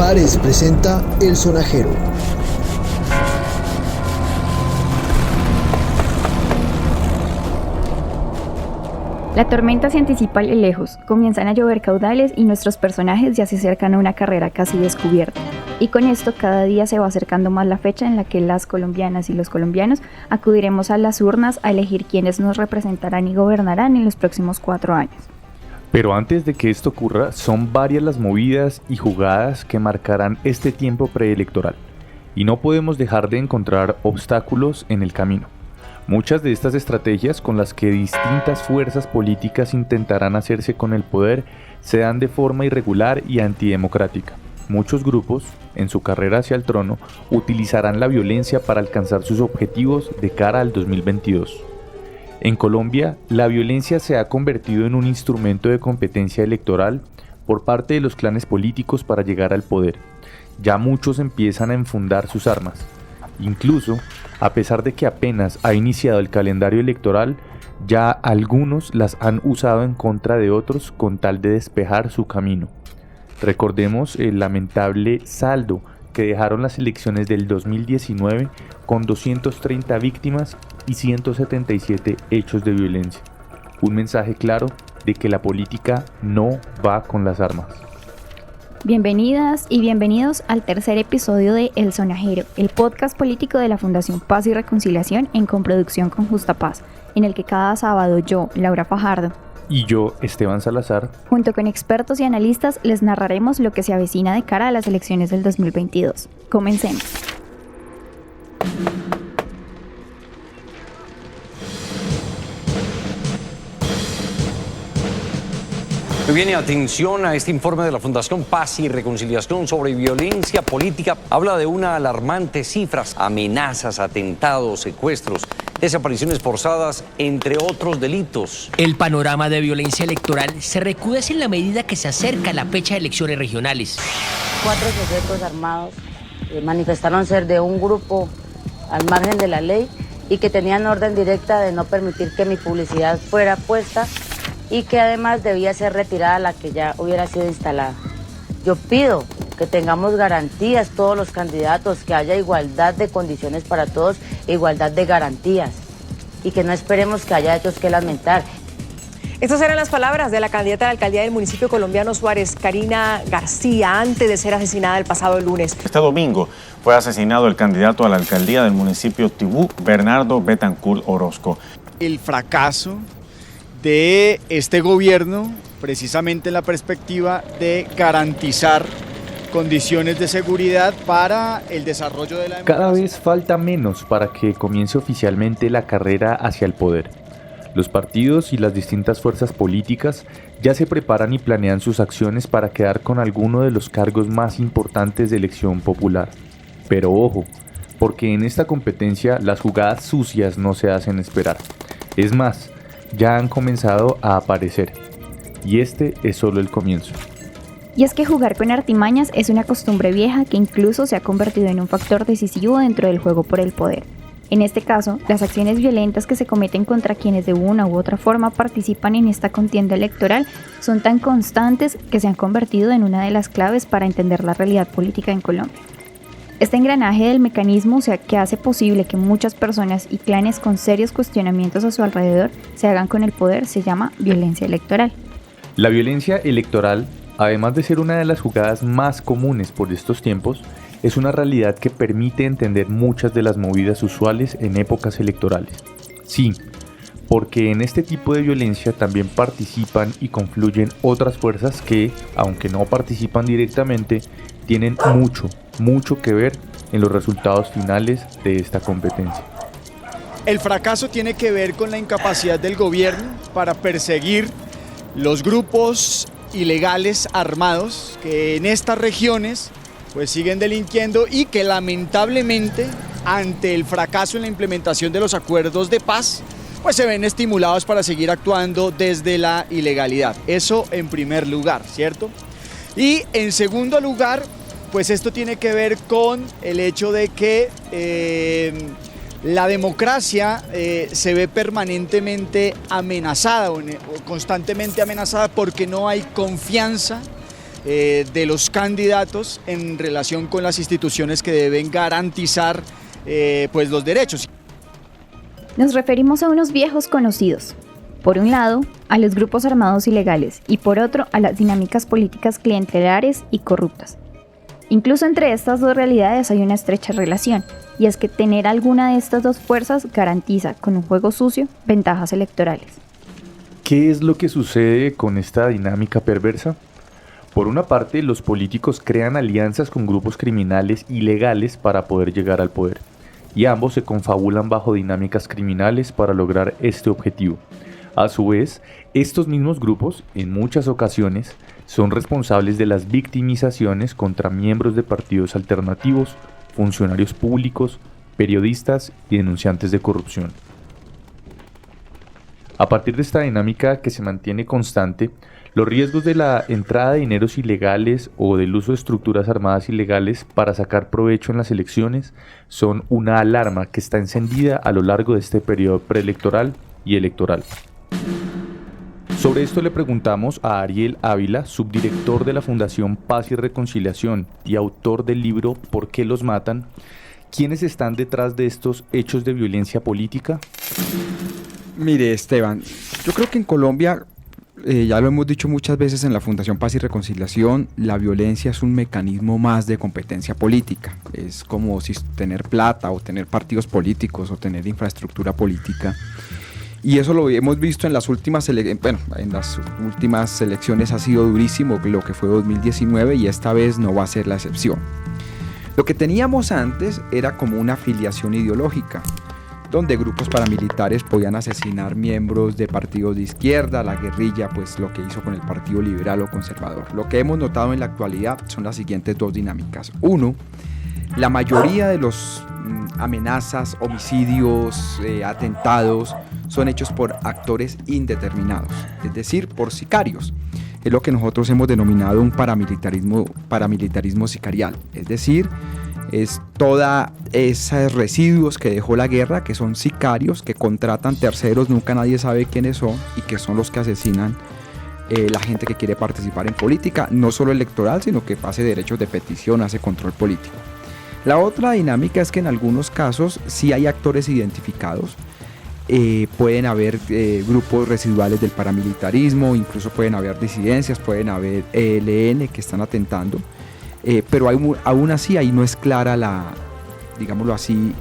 Ares presenta El Sonajero. La tormenta se anticipa de lejos, comienzan a llover caudales y nuestros personajes ya se acercan a una carrera casi descubierta. Y con esto cada día se va acercando más la fecha en la que las colombianas y los colombianos acudiremos a las urnas a elegir quiénes nos representarán y gobernarán en los próximos 4 años. Pero antes de que esto ocurra, son varias las movidas y jugadas que marcarán este tiempo preelectoral. Y no podemos dejar de encontrar obstáculos en el camino. Muchas de estas estrategias con las que distintas fuerzas políticas intentarán hacerse con el poder se dan de forma irregular y antidemocrática. Muchos grupos, en su carrera hacia el trono, utilizarán la violencia para alcanzar sus objetivos de cara al 2022. En Colombia, la violencia se ha convertido en un instrumento de competencia electoral por parte de los clanes políticos para llegar al poder. Ya muchos empiezan a enfundar sus armas. Incluso, a pesar de que apenas ha iniciado el calendario electoral, ya algunos las han usado en contra de otros con tal de despejar su camino. Recordemos el lamentable saldo que dejaron las elecciones del 2019 con 230 víctimas y 177 hechos de violencia. Un mensaje claro de que la política no va con las armas. Bienvenidas y bienvenidos al tercer episodio de El Sonajero, el podcast político de la Fundación Paz y Reconciliación en coproducción con Justa Paz, en el que cada sábado yo, Laura Fajardo, y yo, Esteban Salazar, junto con expertos y analistas, les narraremos lo que se avecina de cara a las elecciones del 2022. Comencemos. Muy bien, y atención a este informe de la Fundación Paz y Reconciliación sobre violencia política. Habla de una alarmante cifras, amenazas, atentados, secuestros, desapariciones forzadas, entre otros delitos. El panorama de violencia electoral se recrudece en la medida que se acerca la fecha de elecciones regionales. 4 sujetos armados manifestaron ser de un grupo al margen de la ley y que tenían orden directa de no permitir que mi publicidad fuera puesta y que además debía ser retirada la que ya hubiera sido instalada. Yo pido que tengamos garantías todos los candidatos, que haya igualdad de condiciones para todos, igualdad de garantías y que no esperemos que haya hechos que lamentar. Estas eran las palabras de la candidata a la alcaldía del municipio colombiano Suárez, Karina García, antes de ser asesinada el pasado lunes. Este domingo fue asesinado el candidato a la alcaldía del municipio Tibú, Bernardo Betancourt Orozco. El fracaso de este gobierno, precisamente en la perspectiva de garantizar condiciones de seguridad para el desarrollo de la democracia. Cada vez falta menos para que comience oficialmente la carrera hacia el poder. Los partidos y las distintas fuerzas políticas ya se preparan y planean sus acciones para quedar con alguno de los cargos más importantes de elección popular. Pero ojo, porque en esta competencia las jugadas sucias no se hacen esperar. Es más, ya han comenzado a aparecer. Y este es solo el comienzo. Y es que jugar con artimañas es una costumbre vieja que incluso se ha convertido en un factor decisivo dentro del juego por el poder. En este caso, las acciones violentas que se cometen contra quienes de una u otra forma participan en esta contienda electoral son tan constantes que se han convertido en una de las claves para entender la realidad política en Colombia. Este engranaje del mecanismo que hace posible que muchas personas y clanes con serios cuestionamientos a su alrededor se hagan con el poder se llama violencia electoral. La violencia electoral, además de ser una de las jugadas más comunes por estos tiempos, es una realidad que permite entender muchas de las movidas usuales en épocas electorales. Sí, porque en este tipo de violencia también participan y confluyen otras fuerzas que, aunque no participan directamente, tienen mucho que ver en los resultados finales de esta competencia. El fracaso tiene que ver con la incapacidad del gobierno para perseguir los grupos ilegales armados que en estas regiones pues siguen delinquiendo y que lamentablemente ante el fracaso en la implementación de los acuerdos de paz pues se ven estimulados para seguir actuando desde la ilegalidad. Eso en primer lugar, ¿cierto? Y en segundo lugar, pues esto tiene que ver con el hecho de que la democracia se ve permanentemente amenazada o constantemente amenazada porque no hay confianza de los candidatos en relación con las instituciones que deben garantizar pues los derechos. Nos referimos a unos viejos conocidos. Por un lado, a los grupos armados ilegales y por otro, a las dinámicas políticas clientelares y corruptas. Incluso entre estas dos realidades hay una estrecha relación, y es que tener alguna de estas dos fuerzas garantiza, con un juego sucio, ventajas electorales. ¿Qué es lo que sucede con esta dinámica perversa? Por una parte, los políticos crean alianzas con grupos criminales ilegales para poder llegar al poder, y ambos se confabulan bajo dinámicas criminales para lograr este objetivo. A su vez, estos mismos grupos, en muchas ocasiones, son responsables de las victimizaciones contra miembros de partidos alternativos, funcionarios públicos, periodistas y denunciantes de corrupción. A partir de esta dinámica que se mantiene constante, los riesgos de la entrada de dineros ilegales o del uso de estructuras armadas ilegales para sacar provecho en las elecciones son una alarma que está encendida a lo largo de este periodo preelectoral y electoral. Sobre esto le preguntamos a Ariel Ávila, subdirector de la Fundación Paz y Reconciliación y autor del libro ¿Por qué los matan?, ¿quiénes están detrás de estos hechos de violencia política? Mire, Esteban, yo creo que en Colombia, ya lo hemos dicho muchas veces en la Fundación Paz y Reconciliación, la violencia es un mecanismo más de competencia política. Es como si tener plata o tener partidos políticos o tener infraestructura política. Y eso lo hemos visto en las últimas elecciones ha sido durísimo, lo que fue 2019, y esta vez no va a ser la excepción. Lo que teníamos antes era como una afiliación ideológica, donde grupos paramilitares podían asesinar miembros de partidos de izquierda, la guerrilla, pues lo que hizo con el Partido Liberal o Conservador. Lo que hemos notado en la actualidad son las siguientes dos dinámicas. Uno, la mayoría de los amenazas, homicidios, atentados son hechos por actores indeterminados, es decir, por sicarios. Es lo que nosotros hemos denominado un paramilitarismo sicarial, es decir, es todos esos residuos que dejó la guerra, que son sicarios, que contratan terceros, nunca nadie sabe quiénes son, y que son los que asesinan la gente que quiere participar en política, no solo electoral, sino que hace derechos de petición, hace control político. La otra dinámica es que en algunos casos sí hay actores identificados, pueden haber grupos residuales del paramilitarismo, incluso pueden haber disidencias, pueden haber ELN que están atentando, pero aún así ahí no es clara digámoslo así,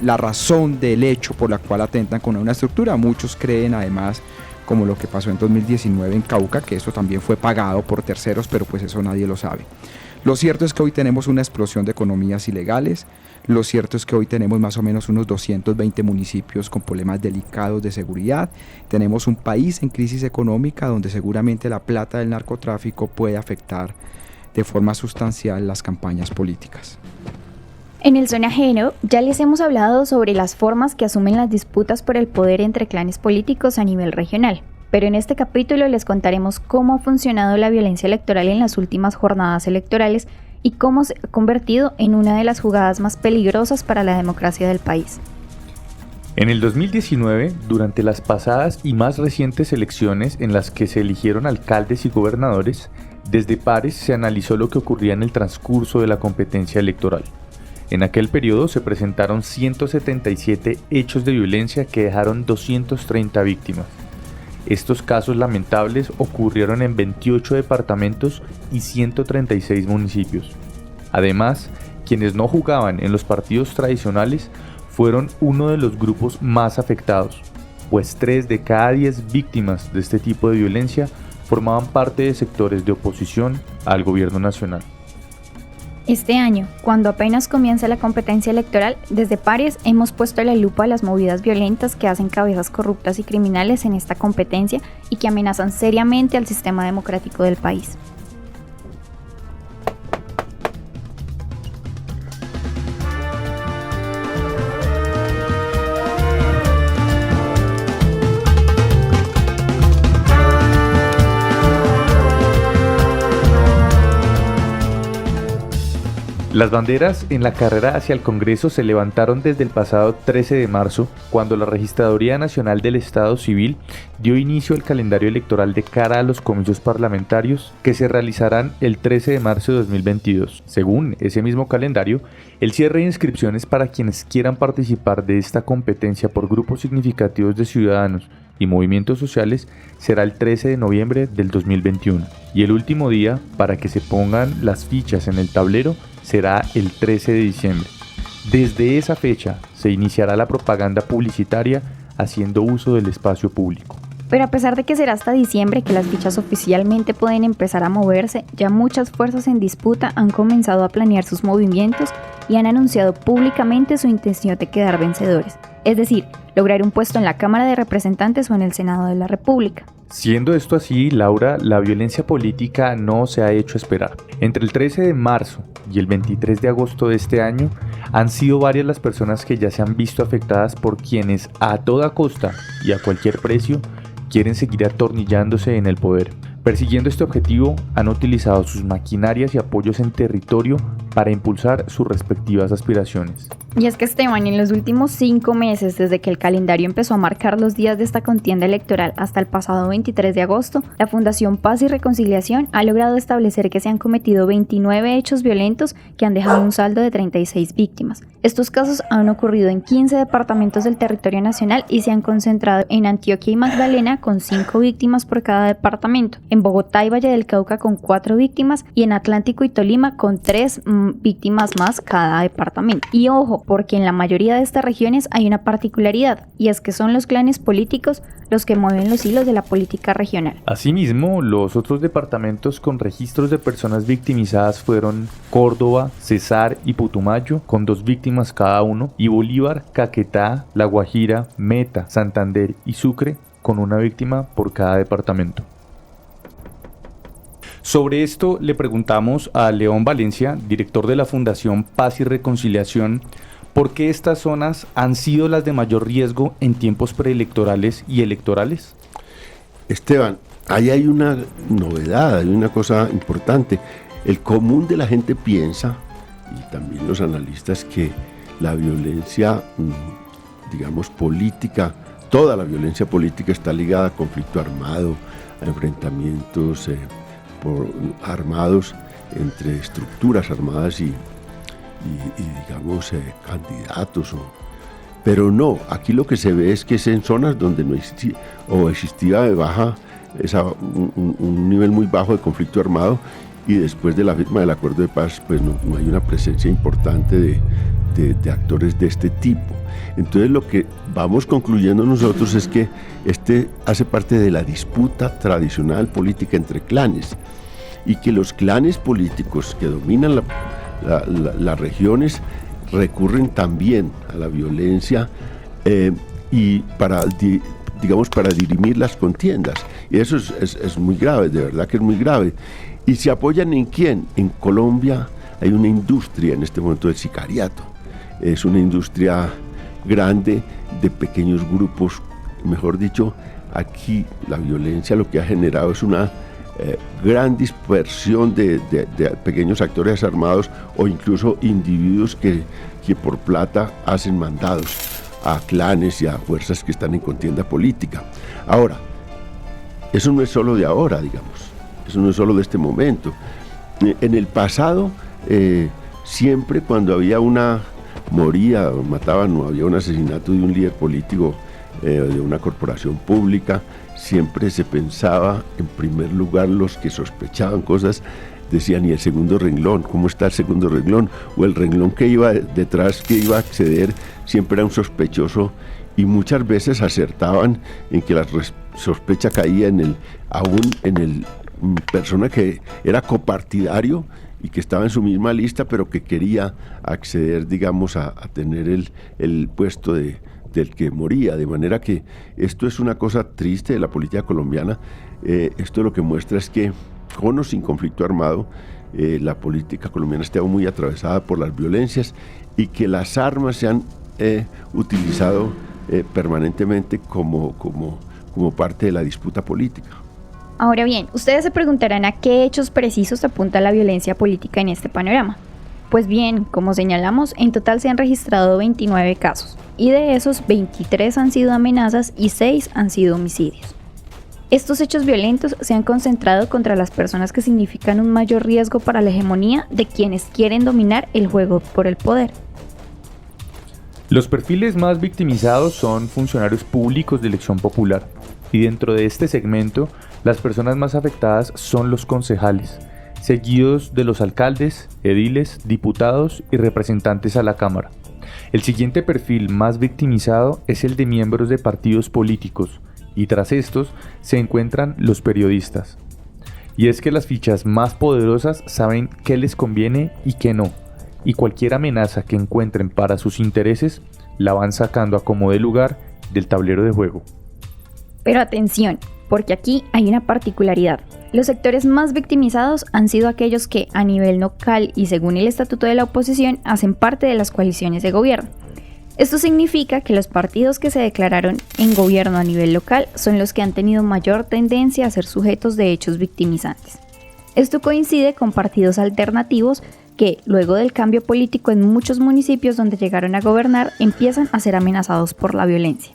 la razón del hecho por la cual atentan con una estructura. Muchos creen además, como lo que pasó en 2019 en Cauca, que eso también fue pagado por terceros, pero pues eso nadie lo sabe. Lo cierto es que hoy tenemos una explosión de economías ilegales, lo cierto es que hoy tenemos más o menos unos 220 municipios con problemas delicados de seguridad, tenemos un país en crisis económica donde seguramente la plata del narcotráfico puede afectar de forma sustancial las campañas políticas. En el sonajero ya les hemos hablado sobre las formas que asumen las disputas por el poder entre clanes políticos a nivel regional. Pero en este capítulo les contaremos cómo ha funcionado la violencia electoral en las últimas jornadas electorales y cómo se ha convertido en una de las jugadas más peligrosas para la democracia del país. En el 2019, durante las pasadas y más recientes elecciones en las que se eligieron alcaldes y gobernadores, desde pares se analizó lo que ocurría en el transcurso de la competencia electoral. En aquel periodo se presentaron 177 hechos de violencia que dejaron 230 víctimas. Estos casos lamentables ocurrieron en 28 departamentos y 136 municipios. Además, quienes no jugaban en los partidos tradicionales fueron uno de los grupos más afectados, pues 3 de cada 10 víctimas de este tipo de violencia formaban parte de sectores de oposición al gobierno nacional. Este año, cuando apenas comienza la competencia electoral, desde Pares hemos puesto la lupa a las movidas violentas que hacen cabezas corruptas y criminales en esta competencia y que amenazan seriamente al sistema democrático del país. Las banderas en la carrera hacia el Congreso se levantaron desde el pasado 13 de marzo, cuando la Registraduría Nacional del Estado Civil dio inicio al calendario electoral de cara a los comicios parlamentarios que se realizarán el 13 de marzo de 2022. Según ese mismo calendario, el cierre de inscripciones para quienes quieran participar de esta competencia por grupos significativos de ciudadanos y movimientos sociales será el 13 de noviembre del 2021 y el último día para que se pongan las fichas en el tablero será el 13 de diciembre. Desde esa fecha se iniciará la propaganda publicitaria haciendo uso del espacio público. Pero a pesar de que será hasta diciembre que las fichas oficialmente pueden empezar a moverse, ya muchas fuerzas en disputa han comenzado a planear sus movimientos y han anunciado públicamente su intención de quedar vencedores, es decir, lograr un puesto en la Cámara de Representantes o en el Senado de la República. Siendo esto así, Laura, la violencia política no se ha hecho esperar. Entre el 13 de marzo y el 23 de agosto de este año, han sido varias las personas que ya se han visto afectadas por quienes a toda costa y a cualquier precio quieren seguir atornillándose en el poder. Persiguiendo este objetivo, han utilizado sus maquinarias y apoyos en territorio para impulsar sus respectivas aspiraciones. Y es que Esteban, en los últimos 5 meses, desde que el calendario empezó a marcar los días de esta contienda electoral hasta el pasado 23 de agosto, la Fundación Paz y Reconciliación ha logrado establecer que se han cometido 29 hechos violentos que han dejado un saldo de 36 víctimas. Estos casos han ocurrido en 15 departamentos del territorio nacional y se han concentrado en Antioquia y Magdalena con 5 víctimas por cada departamento, en Bogotá y Valle del Cauca con 4 víctimas y en Atlántico y Tolima con 3 víctimas más cada departamento. Y ojo, porque en la mayoría de estas regiones hay una particularidad, y es que son los clanes políticos los que mueven los hilos de la política regional. Asimismo, los otros departamentos con registros de personas victimizadas fueron Córdoba, Cesar y Putumayo, con 2 víctimas cada uno, y Bolívar, Caquetá, La Guajira, Meta, Santander y Sucre, con 1 víctima por cada departamento. Sobre esto le preguntamos a León Valencia, director de la Fundación Paz y Reconciliación, ¿por qué estas zonas han sido las de mayor riesgo en tiempos preelectorales y electorales? Esteban, ahí hay una novedad, hay una cosa importante. El común de la gente piensa, y también los analistas, que la violencia, digamos, política, toda la violencia política está ligada a conflicto armado, a enfrentamientos armados entre estructuras armadas y digamos candidatos, pero no, aquí lo que se ve es que es en zonas donde no existía o existía un nivel muy bajo de conflicto armado, y después de la firma del acuerdo de paz pues no hay una presencia importante de actores de este tipo. Entonces lo que vamos concluyendo nosotros es que hace parte de la disputa tradicional política entre clanes, y que los clanes políticos que dominan las regiones recurren también a la violencia y para dirimir las contiendas. Y eso es muy grave, de verdad que es muy grave. ¿Y se apoyan en quién? En Colombia hay una industria en este momento del sicariato. Es una industria grande de pequeños grupos. Mejor dicho, aquí la violencia lo que ha generado es una gran dispersión de pequeños actores armados o incluso individuos que por plata hacen mandados a clanes y a fuerzas que están en contienda política. Ahora, eso no es solo de ahora, digamos, eso no es solo de este momento. En el pasado, siempre cuando había moría o mataban o había un asesinato de un líder político, de una corporación pública, siempre se pensaba, en primer lugar, los que sospechaban cosas, decían, ¿y el segundo renglón? ¿Cómo está el segundo renglón? O el renglón que iba detrás, que iba a acceder, siempre era un sospechoso, y muchas veces acertaban en que la sospecha caía en el persona que era copartidario y que estaba en su misma lista, pero que quería acceder, digamos, a tener el puesto del que moría, de manera que esto es una cosa triste de la política colombiana. Esto lo que muestra es que, con o sin conflicto armado, la política colombiana está muy atravesada por las violencias y que las armas se han utilizado permanentemente como parte de la disputa política. Ahora bien, ustedes se preguntarán a qué hechos precisos apunta la violencia política en este panorama. Pues bien, como señalamos, en total se han registrado 29 casos, y de esos 23 han sido amenazas y 6 han sido homicidios. Estos hechos violentos se han concentrado contra las personas que significan un mayor riesgo para la hegemonía de quienes quieren dominar el juego por el poder. Los perfiles más victimizados son funcionarios públicos de elección popular, y dentro de este segmento, las personas más afectadas son los concejales, seguidos de los alcaldes, ediles, diputados y representantes a la Cámara. El siguiente perfil más victimizado es el de miembros de partidos políticos, y tras estos se encuentran los periodistas. Y es que las fichas más poderosas saben qué les conviene y qué no, y cualquier amenaza que encuentren para sus intereses la van sacando a como de lugar del tablero de juego. Pero atención, porque aquí hay una particularidad. Los sectores más victimizados han sido aquellos que, a nivel local y según el estatuto de la oposición, hacen parte de las coaliciones de gobierno. Esto significa que los partidos que se declararon en gobierno a nivel local son los que han tenido mayor tendencia a ser sujetos de hechos victimizantes. Esto coincide con partidos alternativos que, luego del cambio político en muchos municipios donde llegaron a gobernar, empiezan a ser amenazados por la violencia.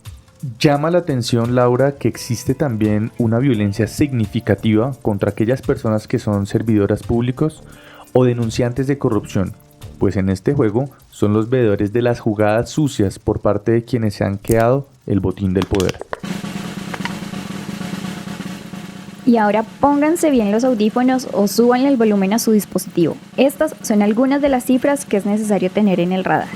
Llama la atención, Laura, que existe también una violencia significativa contra aquellas personas que son servidoras públicos o denunciantes de corrupción, pues en este juego son los veedores de las jugadas sucias por parte de quienes se han quedado el botín del poder. Y ahora pónganse bien los audífonos o súbanle el volumen a su dispositivo. Estas son algunas de las cifras que es necesario tener en el radar.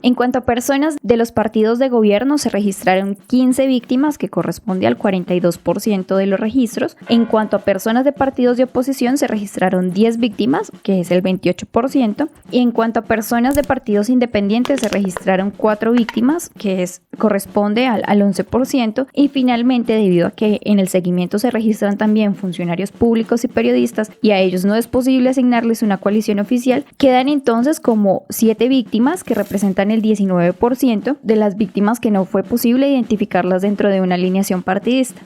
En cuanto a personas de los partidos de gobierno, se registraron 15 víctimas, que corresponde al 42% de los registros. En cuanto a personas de partidos de oposición, se registraron 10 víctimas, que es el 28%. Y en cuanto a personas de partidos independientes, se registraron 4 víctimas, que corresponde al 11%. Y finalmente, debido a que en el seguimiento se registran también funcionarios públicos y periodistas, y a ellos no es posible asignarles una coalición oficial, quedan entonces como 7 víctimas, que representan el 19% de las víctimas que no fue posible identificarlas dentro de una alineación partidista.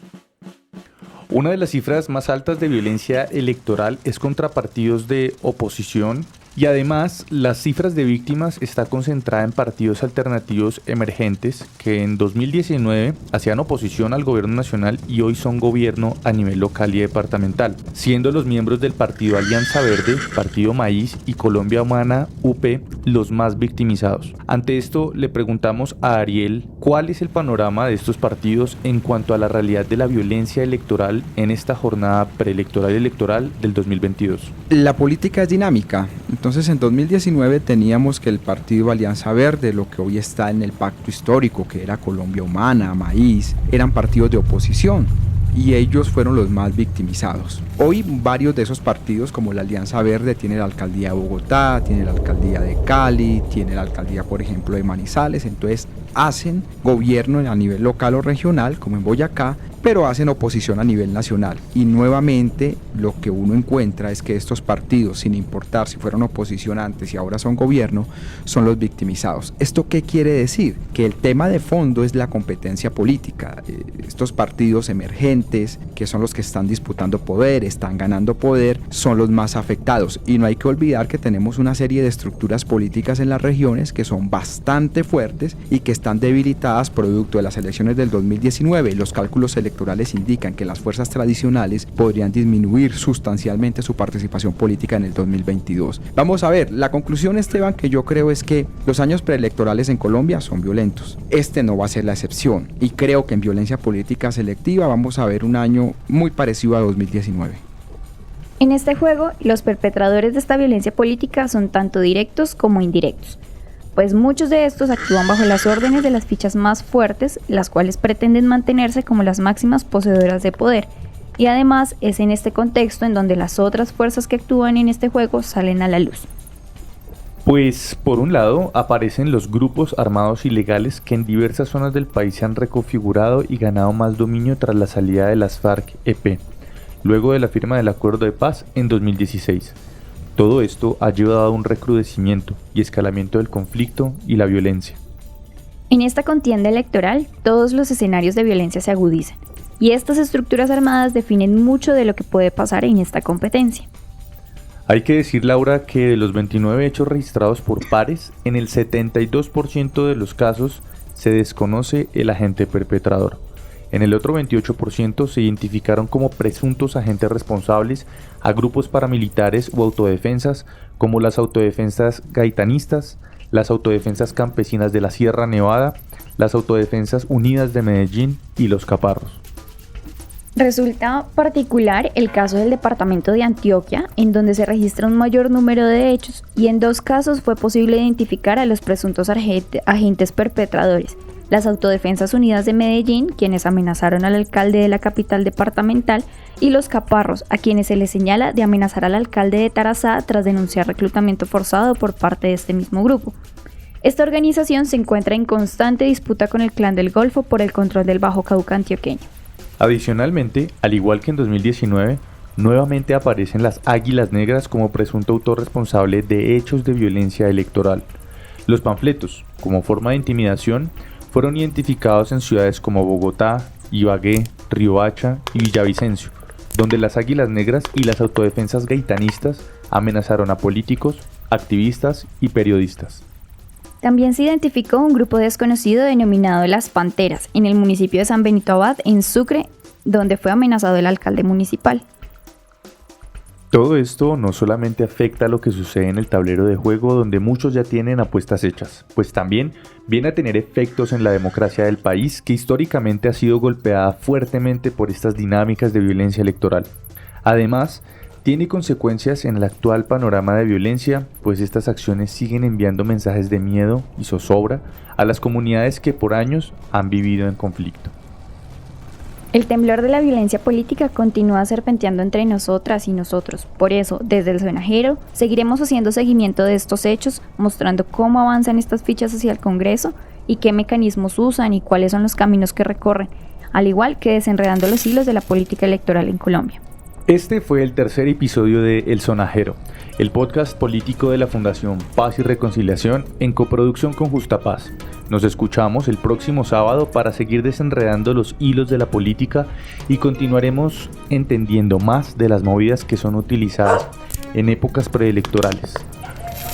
Una de las cifras más altas de violencia electoral es contra partidos de oposición, y además las cifras de víctimas está concentrada en partidos alternativos emergentes que en 2019 hacían oposición al gobierno nacional y hoy son gobierno a nivel local y departamental, siendo los miembros del partido Alianza Verde, Partido Maíz y Colombia Humana UP los más victimizados. Ante esto le preguntamos a Ariel cuál es el panorama de estos partidos en cuanto a la realidad de la violencia electoral en esta jornada preelectoral y electoral del 2022. La política es dinámica. Entonces en 2019 teníamos que el partido Alianza Verde, lo que hoy está en el pacto histórico, que era Colombia Humana, Maíz, eran partidos de oposición y ellos fueron los más victimizados. Hoy varios de esos partidos, como la Alianza Verde, tiene la alcaldía de Bogotá, tiene la alcaldía de Cali, tiene la alcaldía, por ejemplo, de Manizales, entonces hacen gobierno a nivel local o regional, como en Boyacá, pero hacen oposición a nivel nacional. Y nuevamente lo que uno encuentra es que estos partidos, sin importar si fueron oposición antes y ahora son gobierno, son los victimizados. ¿Esto qué quiere decir? Que el tema de fondo es la competencia política. Estos partidos emergentes, que son los que están disputando poder, están ganando poder, son los más afectados. Y no hay que olvidar que tenemos una serie de estructuras políticas en las regiones que son bastante fuertes y que están debilitadas producto de las elecciones del 2019. Los cálculos electorales indican que las fuerzas tradicionales podrían disminuir sustancialmente su participación política en el 2022. Vamos a ver, la conclusión, Esteban, que yo creo es que los años preelectorales en Colombia son violentos. Este no va a ser la excepción y creo que en violencia política selectiva vamos a ver un año muy parecido a 2019. En este juego, los perpetradores de esta violencia política son tanto directos como indirectos, pues muchos de estos actúan bajo las órdenes de las fichas más fuertes, las cuales pretenden mantenerse como las máximas poseedoras de poder, y además es en este contexto en donde las otras fuerzas que actúan en este juego salen a la luz. Pues por un lado aparecen los grupos armados ilegales que en diversas zonas del país se han reconfigurado y ganado más dominio tras la salida de las FARC-EP, luego de la firma del acuerdo de paz en 2016. Todo esto ha llevado a un recrudecimiento y escalamiento del conflicto y la violencia. En esta contienda electoral, todos los escenarios de violencia se agudizan, y estas estructuras armadas definen mucho de lo que puede pasar en esta competencia. Hay que decir, Laura, que de los 29 hechos registrados por pares, en el 72% de los casos se desconoce el agente perpetrador. En el otro 28% se identificaron como presuntos agentes responsables a grupos paramilitares o autodefensas como las autodefensas gaitanistas, las autodefensas campesinas de la Sierra Nevada, las autodefensas unidas de Medellín y los caparros. Resulta particular el caso del departamento de Antioquia, en donde se registra un mayor número de hechos y en 2 casos fue posible identificar a los presuntos agentes perpetradores. Las Autodefensas Unidas de Medellín, quienes amenazaron al alcalde de la capital departamental, y los caparros, a quienes se les señala de amenazar al alcalde de Tarazá tras denunciar reclutamiento forzado por parte de este mismo grupo. Esta organización se encuentra en constante disputa con el Clan del Golfo por el control del Bajo Cauca antioqueño. Adicionalmente, al igual que en 2019, nuevamente aparecen las Águilas Negras como presunto autor responsable de hechos de violencia electoral. Los panfletos, como forma de intimidación, fueron identificados en ciudades como Bogotá, Ibagué, Riohacha y Villavicencio, donde las Águilas Negras y las autodefensas gaitanistas amenazaron a políticos, activistas y periodistas. También se identificó un grupo desconocido denominado Las Panteras en el municipio de San Benito Abad, en Sucre, donde fue amenazado el alcalde municipal. Todo esto no solamente afecta a lo que sucede en el tablero de juego, donde muchos ya tienen apuestas hechas, pues también viene a tener efectos en la democracia del país, que históricamente ha sido golpeada fuertemente por estas dinámicas de violencia electoral. Además, tiene consecuencias en el actual panorama de violencia, pues estas acciones siguen enviando mensajes de miedo y zozobra a las comunidades que por años han vivido en conflicto. El temblor de la violencia política continúa serpenteando entre nosotras y nosotros. Por eso, desde el Sonajero, seguiremos haciendo seguimiento de estos hechos, mostrando cómo avanzan estas fichas hacia el Congreso y qué mecanismos usan y cuáles son los caminos que recorren, al igual que desenredando los hilos de la política electoral en Colombia. Este fue el tercer episodio de El Sonajero, el podcast político de la Fundación Paz y Reconciliación en coproducción con Justa Paz. Nos escuchamos el próximo sábado para seguir desenredando los hilos de la política y continuaremos entendiendo más de las movidas que son utilizadas en épocas preelectorales.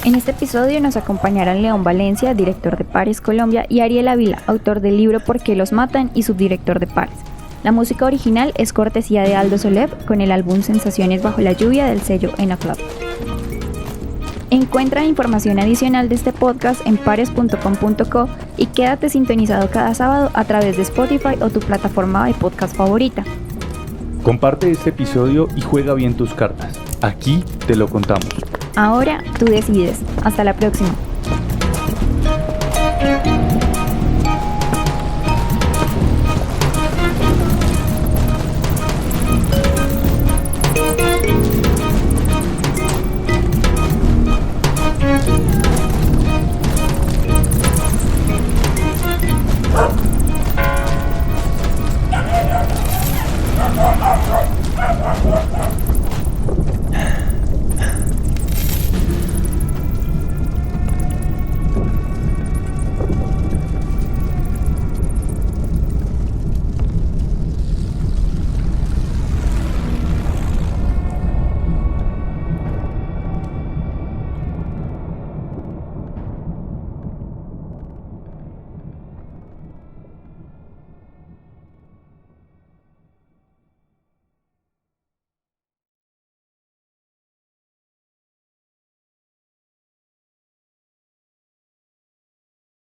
En este episodio nos acompañarán León Valencia, director de Pares Colombia, y Ariel Ávila, autor del libro ¿Por qué los matan? Y subdirector de Pares. La música original es cortesía de Aldo Soler con el álbum Sensaciones bajo la lluvia del sello Ena Club. Encuentra información adicional de este podcast en pares.com.co y quédate sintonizado cada sábado a través de Spotify o tu plataforma de podcast favorita. Comparte este episodio y juega bien tus cartas. Aquí te lo contamos. Ahora tú decides. Hasta la próxima.